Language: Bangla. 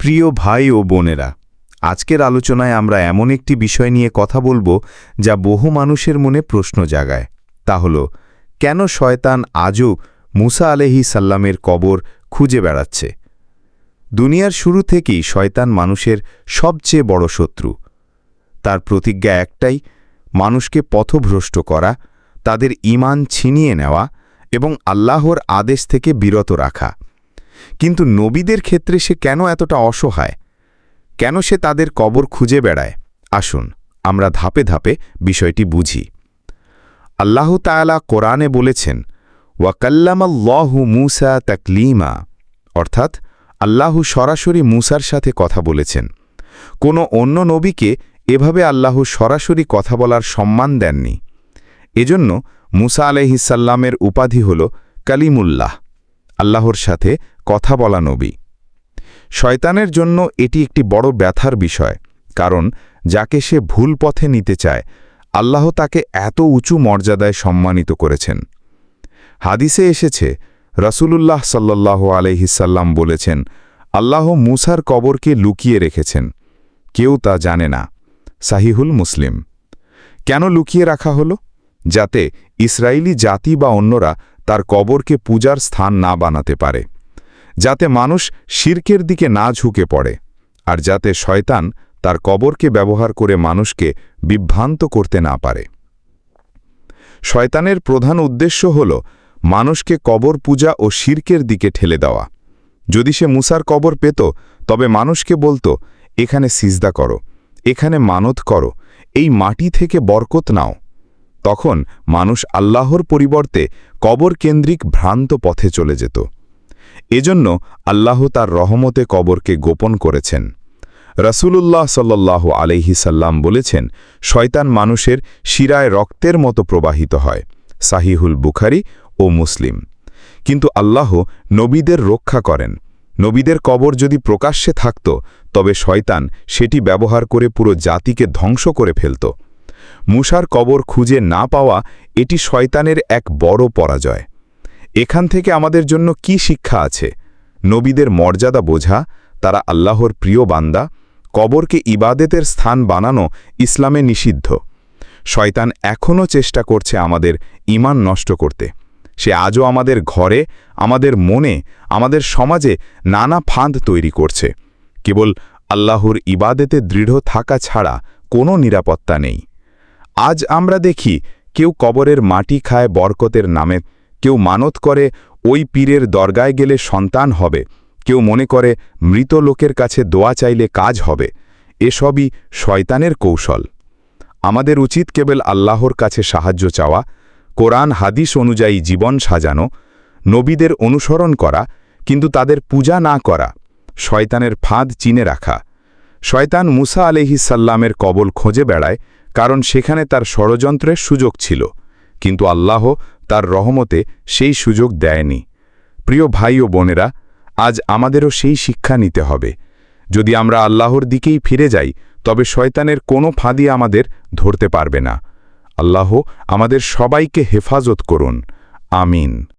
প্রিয় ভাই ও বোনেরা, আজকের আলোচনায় আমরা এমন একটি বিষয় নিয়ে কথা বলবো যা বহু মানুষের মনে প্রশ্ন জাগায়। তা হল, কেন শয়তান আজও মুসা আলাইহিস সালামের কবর খুঁজে বেড়াচ্ছে? দুনিয়ার শুরু থেকেই শয়তান মানুষের সবচেয়ে বড় শত্রু। তার প্রতিজ্ঞা একটাই, মানুষকে পথভ্রষ্ট করা, তাদের ঈমান ছিনিয়ে নেওয়া এবং আল্লাহর আদেশ থেকে বিরত রাখা। কিন্তু নবীদের ক্ষেত্রে সে কেন এতটা অসহায়? কেন সে তাদের কবর খুঁজে বেড়ায়? আসুন আমরা ধাপে ধাপে বিষয়টি বুঝি। আল্লাহ তাআলা কোরআনে বলেছেন, ওয়াকাল্লামাল্লাহু মূসা তাকলিমা, অর্থাৎ আল্লাহ সরাসরি মূসার সাথে কথা বলেছেন। কোনো অন্য নবীকে এভাবে আল্লাহ সরাসরি কথা বলার সম্মান দেননি। এজন্য মূসা আলাইহিস সালামের উপাধি হল কালিমুল্লাহ, আল্লাহর সাথে কথা বলা নবী। শয়তানের জন্য এটি একটি বড় ব্যথার বিষয়, কারণ যাকে সে ভুল পথে নিতে চায়, আল্লাহ তাকে এত উঁচু মর্যাদায় সম্মানিত করেছেন। হাদিসে এসেছে, রাসূলুল্লাহ সাল্লাল্লাহু আলাইহি সাল্লাম বলেছেন, আল্লাহ মূসার কবরকে লুকিয়ে রেখেছেন, কেউ তা জানে না। সাহিহুল মুসলিম। কেন লুকিয়ে রাখা হলো? যাতে ইসরায়েলি জাতি বা অন্যরা তার কবরকে পূজার স্থান না বানাতে পারে, যাতে মানুষ শিরকের দিকে না ঝুঁকে পড়ে, আর যাতে শয়তান তার কবরকে ব্যবহার করে মানুষকে বিভ্রান্ত করতে না পারে। শয়তানের প্রধান উদ্দেশ্য হল মানুষকে কবর পূজা ও শিরকের দিকে ঠেলে দেওয়া। যদি সে মূসার কবর পেত, তবে মানুষকে বলতো, এখানে সিজদা করো, এখানে মানত করো, এই মাটি থেকে বরকত নাও। তখন মানুষ আল্লাহর পরিবর্তে কবর কেন্দ্রিক ভ্রান্ত পথে চলে যেত। এজন্য আল্লাহ তার রহমতে কবরকে গোপন করেছেন। রাসূলুল্লাহ সাল্লাল্লাহু আলাইহি সাল্লাম বলেছেন, শয়তান মানুষের শিরায় রক্তের মতো প্রবাহিত হয়। সাহিহুল বুখারী ও মুসলিম। কিন্তু আল্লাহ নবীদের রক্ষা করেন। নবীদের কবর যদি প্রকাশ্যে থাকত, তবে শয়তান সেটি ব্যবহার করে পুরো জাতিকে ধ্বংস করে ফেলত। মূসার কবর খুঁজে না পাওয়া এটি শয়তানের এক বড় পরাজয়। এখান থেকে আমাদের জন্য কি শিক্ষা আছে? নবীদের মর্যাদা বোঝা, তারা আল্লাহর প্রিয় বান্দা। কবরকে ইবাদতের স্থান বানানো ইসলামে নিষিদ্ধ। শয়তান এখনও চেষ্টা করছে আমাদের ঈমান নষ্ট করতে। সে আজও আমাদের ঘরে, আমাদের মনে, আমাদের সমাজে নানা ফাঁদ তৈরি করছে। কেবল আল্লাহর ইবাদতে দৃঢ় থাকা ছাড়া কোনো নিরাপত্তা নেই। আজ আমরা দেখি, কেউ কবরের মাটি খায় বরকতের নামে, কেউ মানত করে ওই পীরের দরগায় গেলে সন্তান হবে, কেউ মনে করে মৃত লোকের কাছে দোয়া চাইলে কাজ হবে। এসবই শয়তানের কৌশল। আমাদের উচিত কেবল আল্লাহর কাছে সাহায্য চাওয়া, কোরআন হাদিস অনুযায়ী জীবন সাজানো, নবীদের অনুসরণ করা, কিন্তু তাদের পূজা না করা, শয়তানের ফাঁদ চিনে রাখা। শয়তান মূসা আলাইহিস সালামের কবর খোঁজে বেড়ায়, কারণ সেখানে তার ষড়যন্ত্রের সুযোগ ছিল, কিন্তু আল্লাহ তার রহমতে সেই সুযোগ দেয়নি। প্রিয় ভাই ও বোনেরা, আজ আমাদেরও সেই শিক্ষা নিতে হবে। যদি আমরা আল্লাহর দিকেই ফিরে যাই, তবে শয়তানের কোনো ফাঁদি আমাদের ধরতে পারবে না। আল্লাহ আমাদের সবাইকে হেফাজত করুন। আমিন।